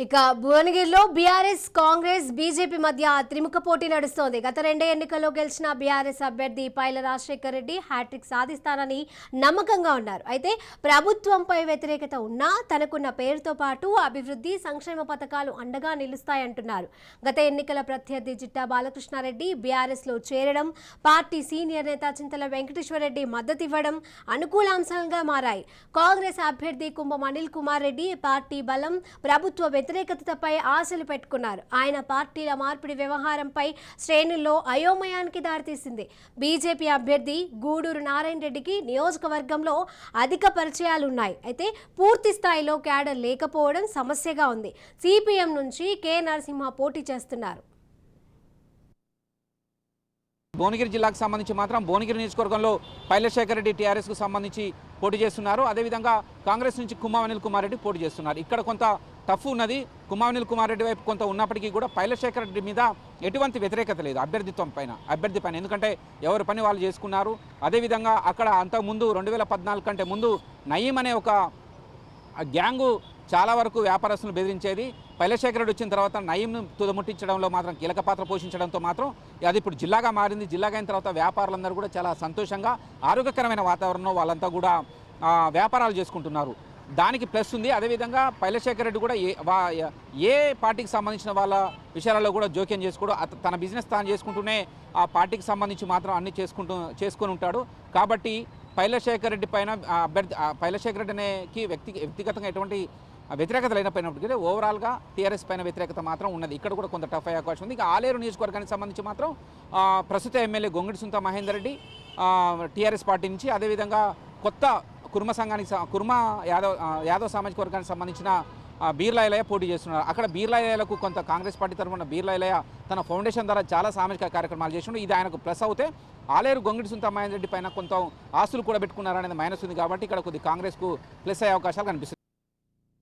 ఇక భువనగిరిలో BRS Congress BJP మధ్య త్రిముఖ పోటీ నడుస్తోంది. గత 2 ఎన్నికల్లో గెలిచిన బీఆర్ఎస్ అభ్యర్థి పైల రాజశేఖర్ రెడ్డి హ్యాట్రిక్ సాధిస్తానని నమ్మకంగా ఉన్నారు. అయితే ప్రభుత్వంపై వ్యతిరేకత ఉన్నా తనకున్న పేరుతో పాటు అభివృద్ధి సంక్షేమ పథకాలు అండగా నిలుస్తాయంటున్నారు. గత ఎన్నికల ప్రత్యర్థి జిట్టా బాలకృష్ణారెడ్డి బీఆర్ఎస్లో చేరడం, పార్టీ సీనియర్ నేత చింతల వెంకటేశ్వరరెడ్డి మద్దతివ్వడం అనుకూలాంశాలుగా మారాయి. కాంగ్రెస్ అభ్యర్థి కుంభం అనిల్ కుమార్ రెడ్డి పార్టీ బలం, ప్రభుత్వ వ్యతిరేకతపై ఆశలు పెట్టుకున్నారు. ఆయన పార్టీల మార్పిడి వ్యవహారంపై శ్రేణుల్లో అయోమయానికి దారితీసింది. బీజేపీ అభ్యర్థి గూడూరు నారాయణ రెడ్డికి నియోజకవర్గంలో అధిక పరిచయాలున్నాయి. అయితే పూర్తి స్థాయిలో క్యాడర్ లేకపోవడం సమస్యగా ఉంది. సిపిఎం నుంచి కె నరసింహ పోటీ చేస్తున్నారు. భువనగిరి జిల్లాకు సంబంధించి మాత్రం భువనగిరి నియోజకవర్గంలో పైలశేఖర్ రెడ్డి టీఆర్ఎస్కు సంబంధించి పోటీ చేస్తున్నారు. అదేవిధంగా కాంగ్రెస్ నుంచి కుంభం అనిల్ కుమార్ రెడ్డి పోటీ చేస్తున్నారు. ఇక్కడ కొంత టఫ్ ఉన్నది. కుంభం అనిల్ కుమార్ రెడ్డి వైపు కొంత ఉన్నప్పటికీ కూడా పైలశేఖర్ రెడ్డి మీద ఎటువంటి వ్యతిరేకత లేదు అభ్యర్థి పైన. ఎందుకంటే ఎవరి పని వాళ్ళు చేసుకున్నారు. అదేవిధంగా అక్కడ అంతకుముందు 2014 కంటే ముందు నయీం అనే ఒక గ్యాంగు చాలా వరకు వ్యాపారస్తులను బెదిరించేది. పైలశేఖర్ రెడ్డి వచ్చిన తర్వాత నయీంను తుదముట్టించడంలో మాత్రం కీలక పాత్ర పోషించడంతో మాత్రం అది ఇప్పుడు జిల్లాగా మారింది. జిల్లాగా అయిన తర్వాత వ్యాపారులందరూ కూడా చాలా సంతోషంగా ఆరోగ్యకరమైన వాతావరణంలో వాళ్ళంతా కూడా వ్యాపారాలు చేసుకుంటున్నారు. దానికి ప్లస్ ఉంది. అదేవిధంగా పైలశేఖర్ రెడ్డి కూడా ఏ పార్టీకి సంబంధించిన వాళ్ళ విషయాలలో కూడా జోక్యం చేసుకోవడం, తన బిజినెస్ తాను చేసుకుంటూనే ఆ పార్టీకి సంబంధించి మాత్రం అన్ని చేసుకొని ఉంటాడు. కాబట్టి పైలశేఖర్ రెడ్డి పైన పైలశేఖర్ రెడ్డి అనేకి వ్యక్తిగతంగా ఎటువంటి వ్యతిరేకత లేనప్పటికీ ఓవరాల్గా టీఆర్ఎస్ పైన వ్యతిరేకత మాత్రం ఉన్నది. ఇక్కడ కూడా కొంత టఫ్ అయ్యే అవకాశం ఉంది. ఇక ఆలేరు నియోజకవర్గానికి సంబంధించి మాత్రం ప్రస్తుత MLA Gongidi Sunitha Mahender Reddy TRS party నుంచి, అదేవిధంగా కొత్త కుర్మ యాదవ్ సామాజిక వర్గానికి సంబంధించిన బీర్లా ఎలయ్య పోటీ చేస్తున్నారు. అక్కడ బీర్లా ఎలయ్యకు కొంత కాంగ్రెస్ పార్టీ తరఫున బీర్లా ఎలయ్య తన ఫౌండేషన్ ద్వారా చాలా సామాజిక కార్యక్రమాలు చేస్తుండే. ఇది ఆయనకు ప్లస్ అవుతే ఆలేరు గొంగిడి సుంత మహేందర్ రెడ్డి పైన కొంత ఆస్తులు కూడా పెట్టుకున్నారనేది మైనస్ ఉంది. కాబట్టి ఇక్కడ కొద్ది కాంగ్రెస్కు ప్లస్ అయ్యే అవకాశాలు కనిపిస్తుంది.